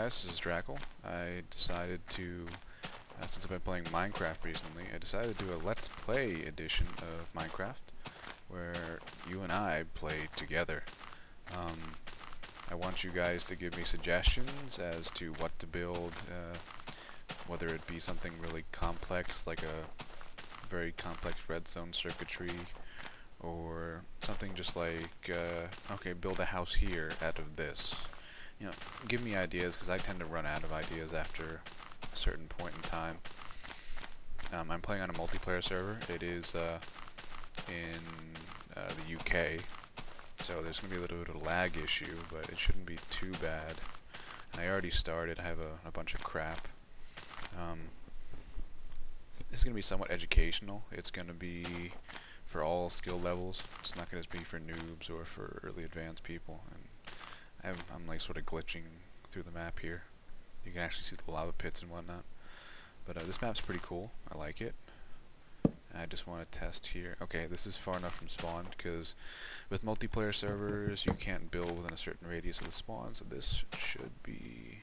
guys, this is Drackle. I decided to, since I've been playing Minecraft recently, I decided to do a Let's Play edition of Minecraft, where you and I play together. I want you guys to give me suggestions as to what to build, whether it be something really complex, like a very complex redstone circuitry, or something just like, okay, build a house here out of this. You know, give me ideas, because I tend to run out of ideas after a certain point in time. I'm playing on a multiplayer server. It is in the UK, so there's going to be a little bit of a lag issue, but it shouldn't be too bad. And I already started. I have a bunch of crap. This is going to be somewhat educational. It's going to be for all skill levels. It's not going to be for noobs or for early advanced people. And I'm like sort of glitching through the map here. You can actually see the lava pits and whatnot. But this map's pretty cool. I like it. I just want to test here. Okay, this is far enough from spawn, because with multiplayer servers you can't build within a certain radius of the spawn, so this should be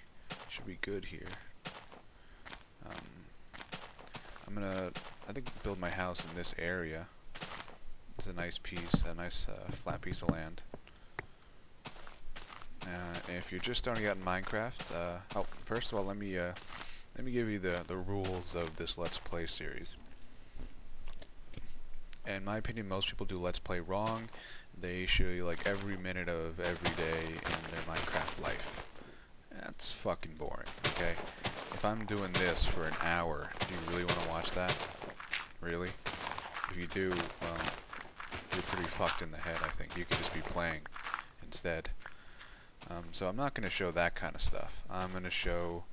good here. I'm gonna, I think, build my house in this area. It's a nice piece, a nice flat piece of land. If you're just starting out in Minecraft, oh, first of all, let me give you the rules of this Let's Play series. In my opinion, most people do Let's Play wrong. They show you like every minute of every day in their Minecraft life. That's fucking boring, okay? If I'm doing this for an hour, do you really want to watch that? Really? If you do, well, you're pretty fucked in the head, I think. You could just be playing instead. So I'm not going to show that kind of stuff. I'm going to show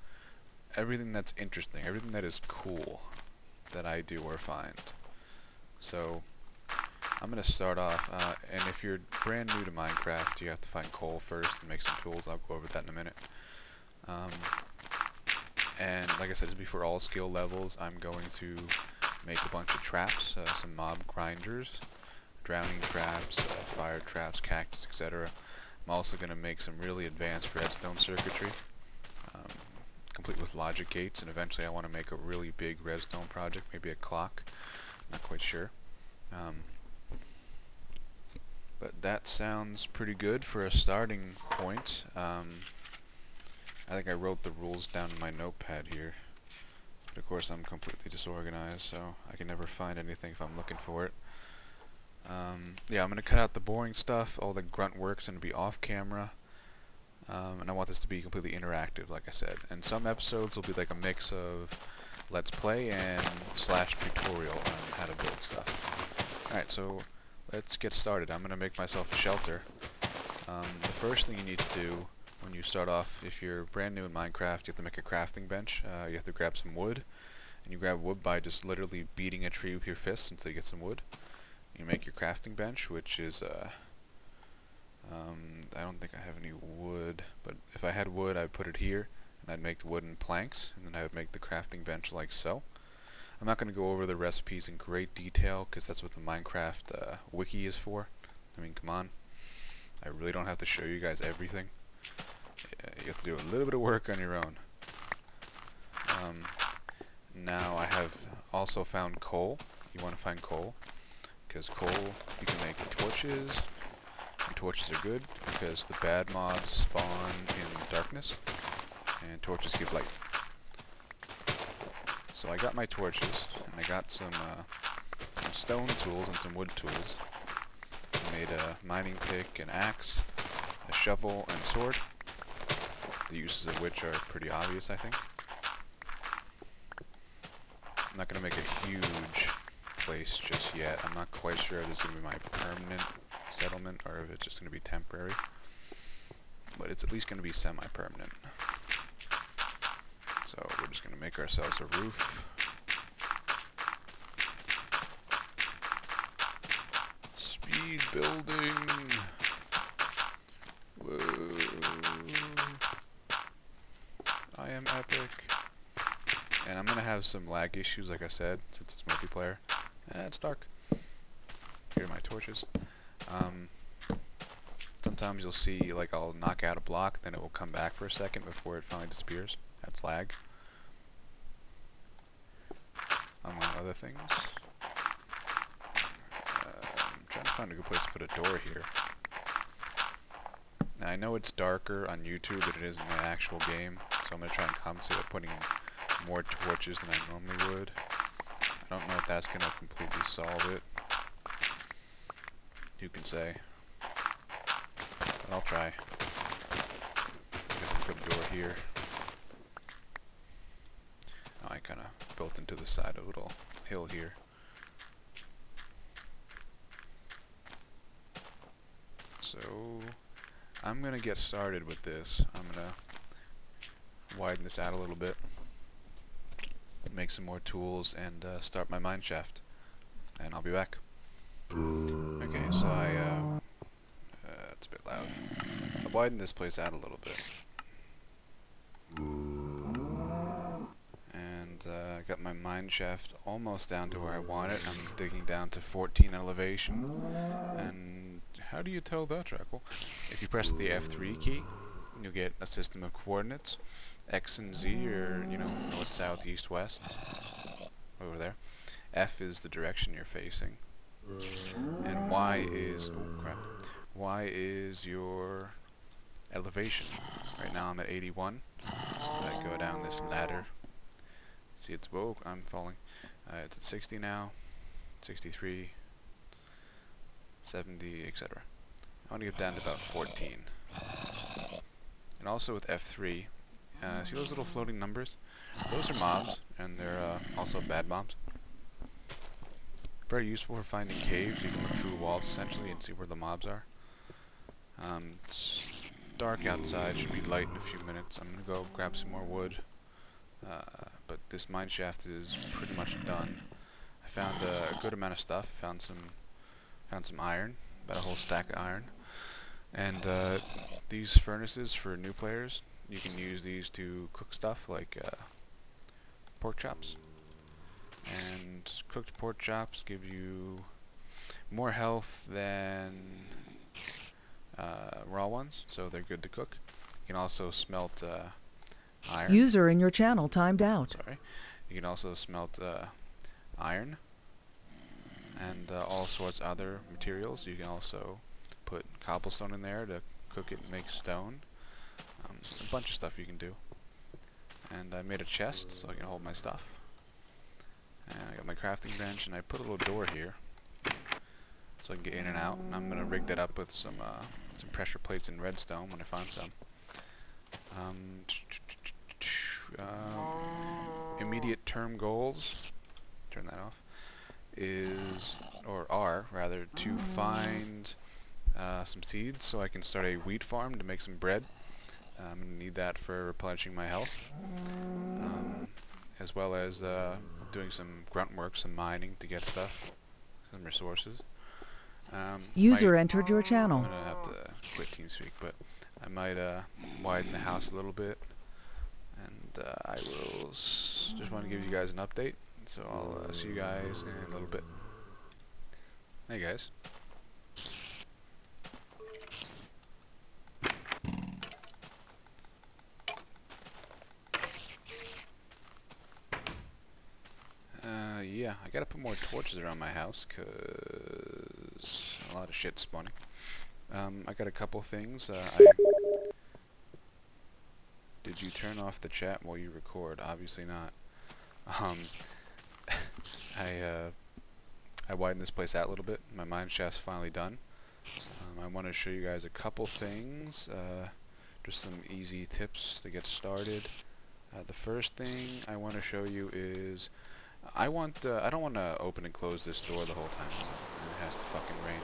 everything that's interesting, everything that is cool that I do or find. So I'm going to start off, and if you're brand new to Minecraft, you have to find coal first and make some tools. I'll go over that in a minute. And like I said, this will be for all skill levels. I'm going to make a bunch of traps, some mob grinders, drowning traps, fire traps, cactus, etc. I'm also going to make some really advanced redstone circuitry, complete with logic gates, and eventually I want to make a really big redstone project, maybe a clock, not quite sure. But that sounds pretty good for a starting point. I think I wrote the rules down in my notepad here, but of course I'm completely disorganized, so I can never find anything if I'm looking for it. Yeah, I'm going to cut out the boring stuff. All the grunt work's going to be off camera. And I want this to be completely interactive, like I said. And some episodes will be like a mix of Let's Play and / tutorial on how to build stuff. Alright, so let's get started. I'm going to make myself a shelter. The first thing you need to do when you start off, if you're brand new in Minecraft, you have to make a crafting bench. You have to grab some wood. And you grab wood by just literally beating a tree with your fists until you get some wood. You make your crafting bench, which is, I don't think I have any wood, but if I had wood, I'd put it here, and I'd make wooden planks, and then I would make the crafting bench like so. I'm not going to go over the recipes in great detail, because that's what the Minecraft wiki is for. I mean, come on. I really don't have to show you guys everything. You have to do a little bit of work on your own. Now I have also found coal. You want to find coal, because coal, you can make torches. And torches are good because the bad mobs spawn in darkness, and torches give light. So I got my torches, and I got some stone tools and some wood tools. I made a mining pick, an axe, a shovel, and a sword. The uses of which are pretty obvious, I think. I'm not going to make a huge place just yet. I'm not quite sure if this is going to be my permanent settlement or if it's just going to be temporary, but it's at least going to be semi-permanent. So we're just going to make ourselves a roof. Speed building. Whoa. I am epic. And I'm going to have some lag issues, like I said, since it's multiplayer. It's dark. Here are my torches. Sometimes you'll see, like, I'll knock out a block, then it will come back for a second before it finally disappears. That's lag. Among other things. I'm trying to find a good place to put a door here. Now, I know it's darker on YouTube than it is in the actual game, so I'm going to try and compensate by putting more torches than I normally would. I don't know if that's going to completely solve it. You can say. But I'll try. I guess I'll put a door here. Oh, I kind of built into the side of a little hill here. So I'm going to get started with this. I'm going to widen this out a little bit, make some more tools, and start my mine shaft. And I'll be back. Okay, so it's a bit loud. I widened this place out a little bit. And I got my mine shaft almost down to where I want it. I'm digging down to 14 elevation. And how do you tell that, Jackal? If you press the F3 key, you'll get a system of coordinates. X and Z are, you know, north, south, east, west. Over there. F is the direction you're facing. And Y is, oh crap, Y is your elevation. Right now I'm at 81. I go down this ladder. See, it's, whoa, I'm falling. It's at 60 now, 63, 70, etc. I want to get down to about 14. And also with F3, see those little floating numbers? Those are mobs, and they're also bad mobs. Very useful for finding caves. You can look through walls essentially and see where the mobs are. It's dark outside, should be light in a few minutes. I'm gonna go grab some more wood. But this mine shaft is pretty much done. I found a good amount of stuff. Found some iron, about a whole stack of iron. And these furnaces for new players, you can use these to cook stuff like pork chops. And cooked pork chops give you more health than raw ones, so they're good to cook. You can also smelt iron. User in your channel timed out. Sorry. You can also smelt iron and all sorts of other materials. You can also put cobblestone in there to cook it and make stone. A bunch of stuff you can do. And I made a chest so I can hold my stuff. And I got my crafting bench, and I put a little door here so I can get in and out. And I'm gonna rig that up with some pressure plates and redstone when I find some. Immediate term goals, turn that off, are rather, to find some seeds so I can start a wheat farm to make some bread. I'm gonna need that for replenishing my health, as well as doing some grunt work, some mining to get stuff, some resources. User entered your channel. I'm gonna have to quit TeamSpeak, but I might widen the house a little bit, and I will just want to give you guys an update. So I'll see you guys in a little bit. Hey guys. Yeah, I gotta put more torches around my house, cause a lot of shit's spawning. I got a couple things. Did you turn off the chat while you record? Obviously not. I widened this place out a little bit. My mine shaft's finally done. I want to show you guys a couple things. Just some easy tips to get started. The first thing I want to show you is I don't want to open and close this door the whole time. It has to fucking rain.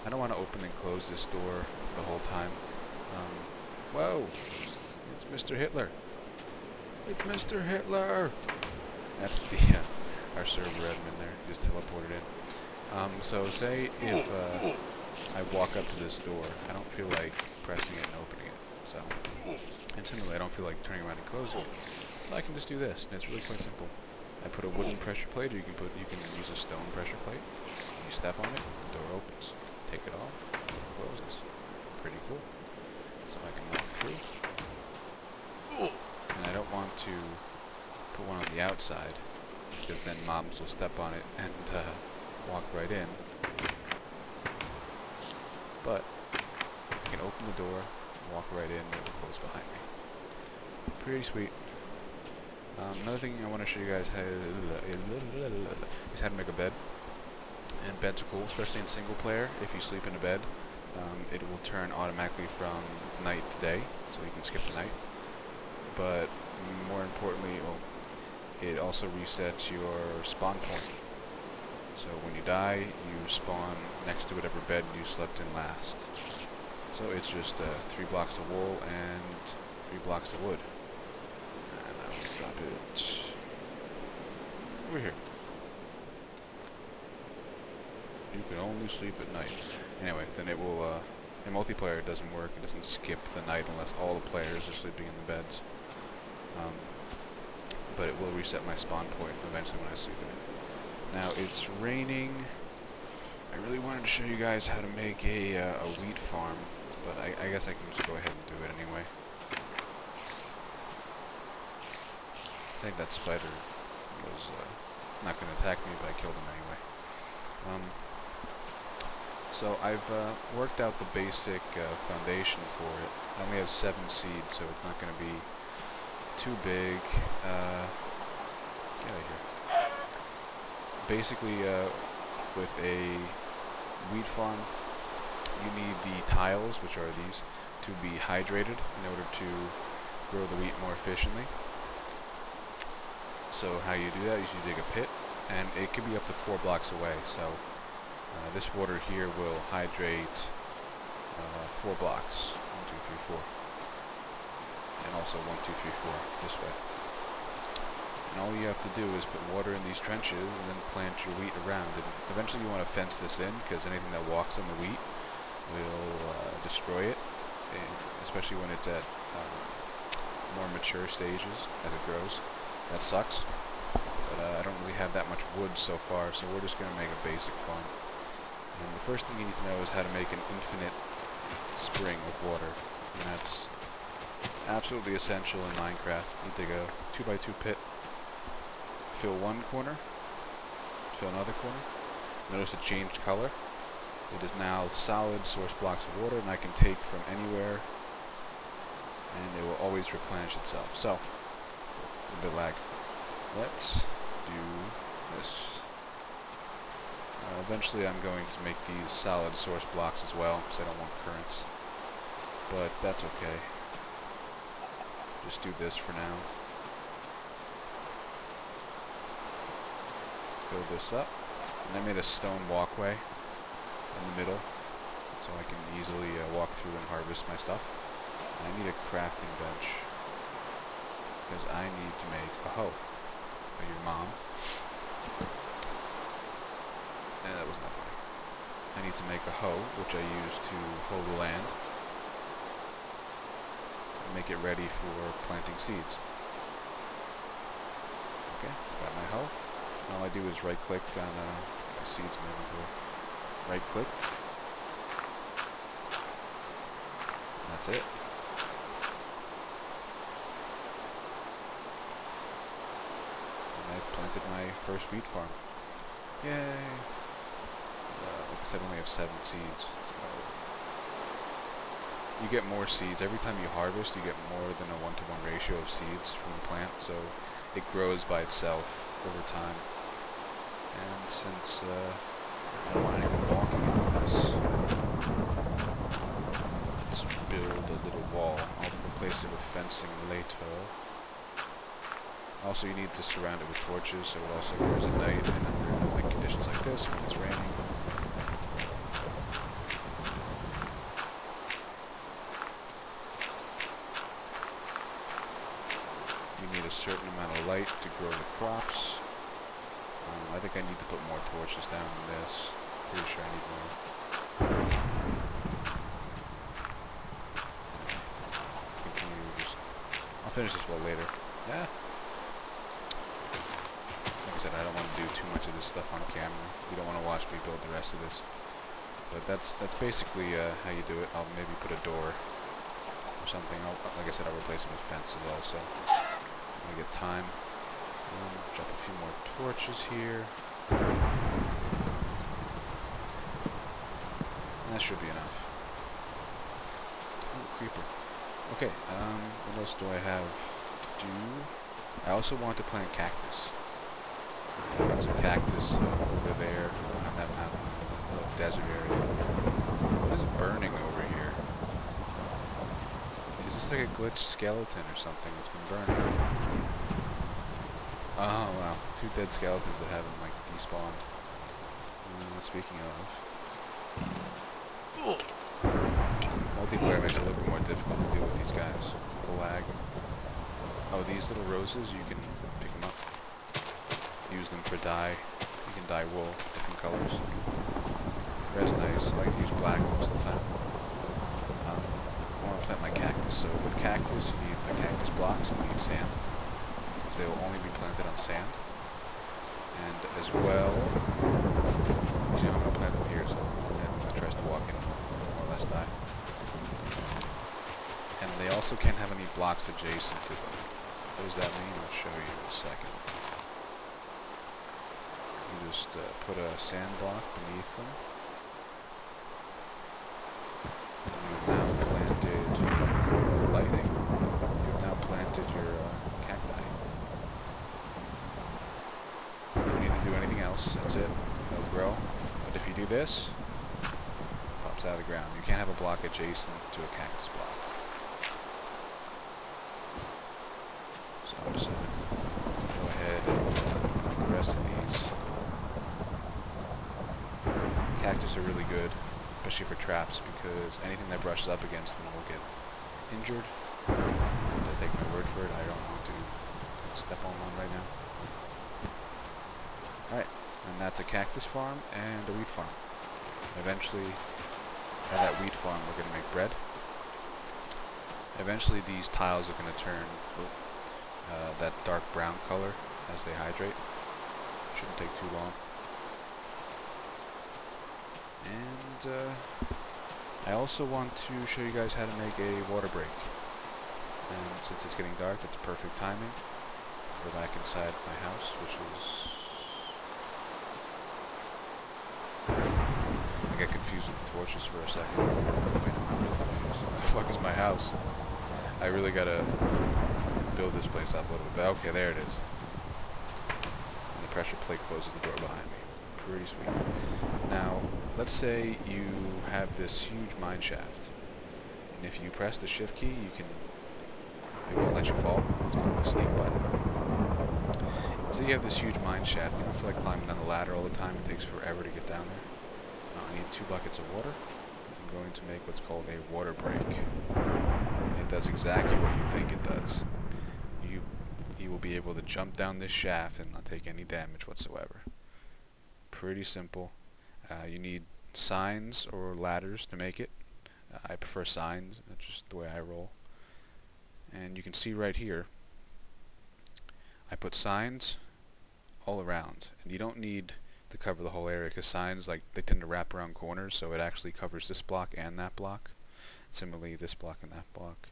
I don't want to open and close this door the whole time. Whoa! It's Mr. Hitler. It's Mr. Hitler! That's the our server admin there. Just teleported in. So say if I walk up to this door, I don't feel like pressing it and opening it. So, and similarly, I don't feel like turning around and closing it. I can just do this, and it's really quite simple. I put a wooden pressure plate, or you can use a stone pressure plate. You step on it, the door opens. Take it off, it closes. Pretty cool. So I can walk through. And I don't want to put one on the outside, because then mobs will step on it and walk right in. But I can open the door, walk right in, and it will close behind me. Pretty sweet. Another thing I want to show you guys is how to make a bed. And beds are cool, especially in single player. If you sleep in a bed, it will turn automatically from night to day, so you can skip the night. But more importantly, it also resets your spawn point. So when you die, you spawn next to whatever bed you slept in last. So it's just 3 blocks of wool and 3 blocks of wood. And I will drop it over here. You can only sleep at night. Anyway, then it will, in multiplayer it doesn't work. It doesn't skip the night unless all the players are sleeping in the beds. But it will reset my spawn point eventually when I sleep in it. Now it's raining. I really wanted to show you guys how to make a wheat farm, but I guess I can just go ahead and do it anyway. I think that spider was not going to attack me, but I killed him anyway. So I've worked out the basic foundation for it. I only have 7 seeds, so it's not going to be too big. Get out of here. Basically, with a wheat farm, you need the tiles, which are these, to be hydrated in order to grow the wheat more efficiently. So how you do that is you dig a pit, and it could be up to 4 blocks away. So this water here will hydrate 4 blocks. 1, 2, 3, 4. And also 1, 2, 3, 4 this way. And all you have to do is put water in these trenches and then plant your wheat around. And eventually you want to fence this in, because anything that walks on the wheat will destroy it, and especially when it's at more mature stages as it grows. That sucks, but I don't really have that much wood so far, so we're just going to make a basic farm. And the first thing you need to know is how to make an infinite spring with water, and that's absolutely essential in Minecraft. You dig a 2x2 pit, fill one corner, fill another corner. Notice it changed color. It is now solid source blocks of water, and I can take from anywhere, and it will always replenish itself. So, a bit lag. Let's do this. Eventually I'm going to make these solid source blocks as well, because I don't want currents. But that's okay. Just do this for now. Fill this up. And I made a stone walkway in the middle, so I can easily walk through and harvest my stuff. And I need a crafting bench, because I need to make a hoe. By your mom. That was not funny. I need to make a hoe, which I use to hoe the land. And make it ready for planting seeds. Okay, got my hoe. All I do is right click on my seeds in my inventory. Right click. And that's it. I've planted my first wheat farm. Yay! Like I said, I only have 7 seeds. So you get more seeds. Every time you harvest, you get more than a 1-to-1 ratio of seeds from the plant, so it grows by itself over time. And since I don't want anyone walking on this, let's build a little wall. I'll replace it with fencing later. Also, you need to surround it with torches, so it also grows at night and under like conditions like this when it's raining. You need a certain amount of light to grow the crops. I think I need to put more torches down than this. Pretty sure I need more. Continue just... I'll finish this well later. Yeah. Like I said, I don't want to do too much of this stuff on camera. You don't want to watch me build the rest of this. But that's basically how you do it. I'll maybe put a door or something. Like I said, I'll replace it with fences also. I'm gonna get time. Drop a few more torches here. That should be enough. Ooh, creeper. Okay, what else do I have to do? I also want to plant cactus. I've got some cactus over there on that mountain, little desert area. What is burning over here? Is this like a glitched skeleton or something that's been burning? Oh wow, 2 dead skeletons that haven't like despawned. Speaking of, multiplayer makes it a little bit more difficult to deal with these guys. The lag. Oh, these little roses, you can pick them up. Use them for dye. You can dye wool, different colors. Red's nice. I like to use black most of the time. I want to plant my cactus, so with cactus you need the cactus blocks and you need sand. Because they will only be planted on sand. And as well, you know, I'm going to plant them here so that tries to walk in more or less die. And they also can't have any blocks adjacent to them. What does that mean? I'll show you in a second. You just put a sand block beneath them. And you've now planted lighting. You've now planted your cacti. You don't need to do anything else. That's it. They'll grow. But if you do this, it pops out of the ground. You can't have a block adjacent to a cactus block. I'm just going to go ahead and put the rest of these. Cactus are really good, especially for traps, because anything that brushes up against them will get injured. And take my word for it, I don't want to step on one right now. Alright, and that's a cactus farm and a wheat farm. Eventually, at that wheat farm, we're going to make bread. Eventually, these tiles are going to turn that dark brown color as they hydrate. Shouldn't take too long. And I also want to show you guys how to make a water break. And since it's getting dark, it's perfect timing. Go back inside my house, which is... I got confused with the torches for a second. Wait, I'm really confused. What the fuck is my house? I really gotta build this place up a little bit. Okay, there it is. And the pressure plate closes the door behind me. Pretty sweet. Now, let's say you have this huge mine shaft. And if you press the shift key, you can... it won't let you fall. It's called the sneak button. So you have this huge mine shaft. You don't feel like climbing down the ladder all the time. It takes forever to get down there. I need 2 buckets of water. I'm going to make what's called a water break. And it does exactly what you think it does. You will be able to jump down this shaft and not take any damage whatsoever. Pretty simple. You need signs or ladders to make it. I prefer signs. That's just the way I roll. And you can see right here, I put signs all around. And you don't need to cover the whole area because signs, like, they tend to wrap around corners, so it actually covers this block and that block. Similarly, this block and that block.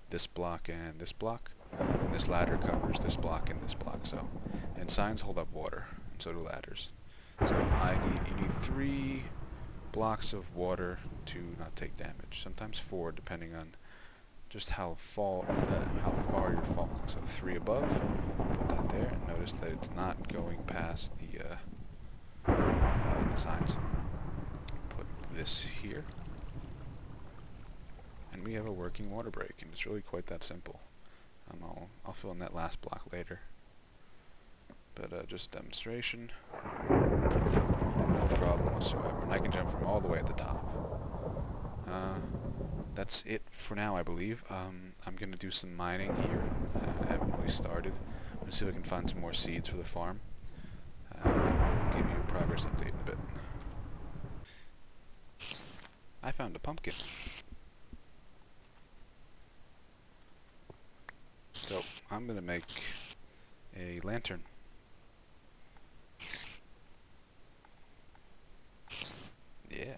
This block and this block. And this ladder covers this block and this block. So, and signs hold up water, and so do ladders. So you need 3 blocks of water to not take damage. Sometimes 4, depending on just how far you're falling. So 3 above. Put that there, and notice that it's not going past the signs. Put this here. And we have a working water break, and it's really quite that simple. I'll fill in that last block later. But just a demonstration. No problem whatsoever. And I can jump from all the way at the top. That's it for now, I believe. I'm going to do some mining here. I haven't really started. I'm going to see if I can find some more seeds for the farm. I'll give you a progress update in a bit. I found a pumpkin. So, I'm going to make a lantern. Yeah.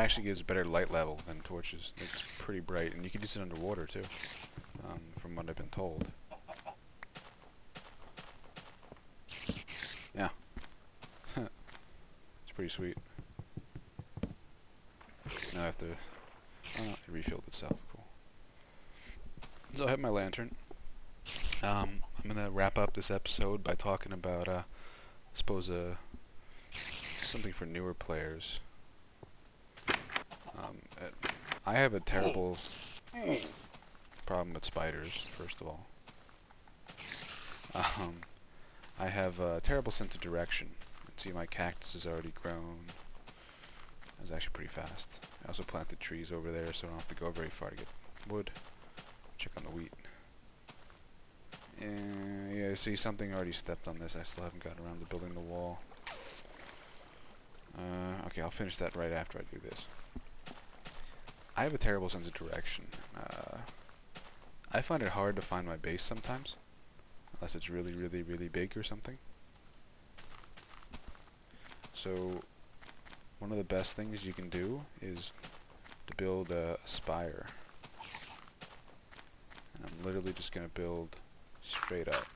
actually gives a better light level than torches. It's pretty bright, and you can use it underwater too, from what I've been told. Yeah. It's pretty sweet. Now I have to... Oh, it refilled itself. Cool. So I have my lantern. I'm gonna wrap up this episode by talking about, I suppose, something for newer players. I have a terrible problem with spiders, first of all. I have a terrible sense of direction. You can see my cactus has already grown. It was actually pretty fast. I also planted trees over there, so I don't have to go very far to get wood. Check on the wheat. Yeah, see, something already stepped on this. I still haven't gotten around to building the wall. Okay, I'll finish that right after I do this. I have a terrible sense of direction. I find it hard to find my base sometimes, unless it's really, really, really big or something. So, one of the best things you can do is to build a spire. And I'm literally just going to build straight up.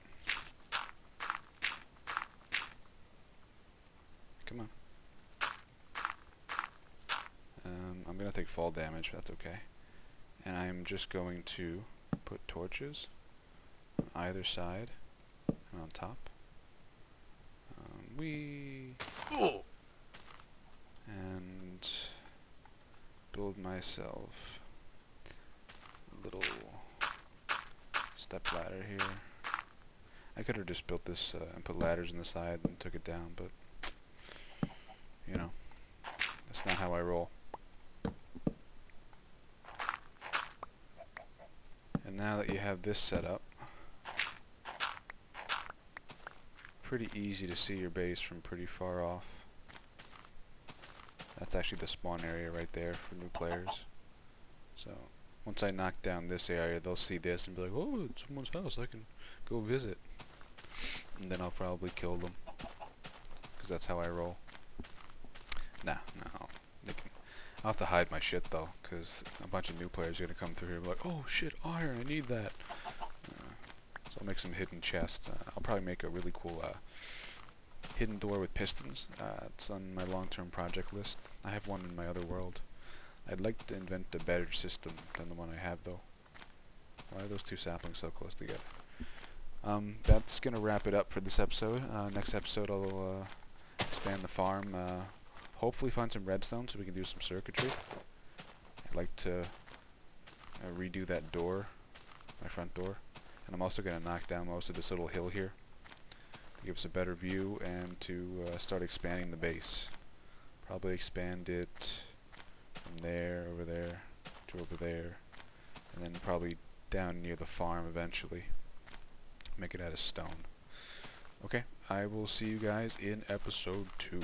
Come on. I'm going to take fall damage, but that's okay. And I'm just going to put torches on either side and on top. And build myself a little step ladder here. I could have just built this and put ladders on the side and took it down, but you know, that's not how I roll. And now that you have this set up, pretty easy to see your base from pretty far off. That's actually the spawn area right there for new players. So once I knock down this area, they'll see this and be like, oh, it's someone's house, I can go visit. And then I'll probably kill them, because that's how I roll. Nah, I'll have to hide my shit though, because a bunch of new players are going to come through here and be like, oh shit, iron, I need that. So I'll make some hidden chests. I'll probably make a really cool hidden door with pistons. It's on my long-term project list. I have one in my other world. I'd like to invent a better system than the one I have though. Why are those two saplings so close together? That's going to wrap it up for this episode. Next episode I'll expand the farm. Hopefully find some redstone so we can do some circuitry. I'd like to redo that door, my front door. And I'm also going to knock down most of this little hill here to give us a better view and to start expanding the base. Probably expand it from there, over there, to over there, and then probably down near the farm eventually. Make it out of stone. Okay, I will see you guys in episode 2.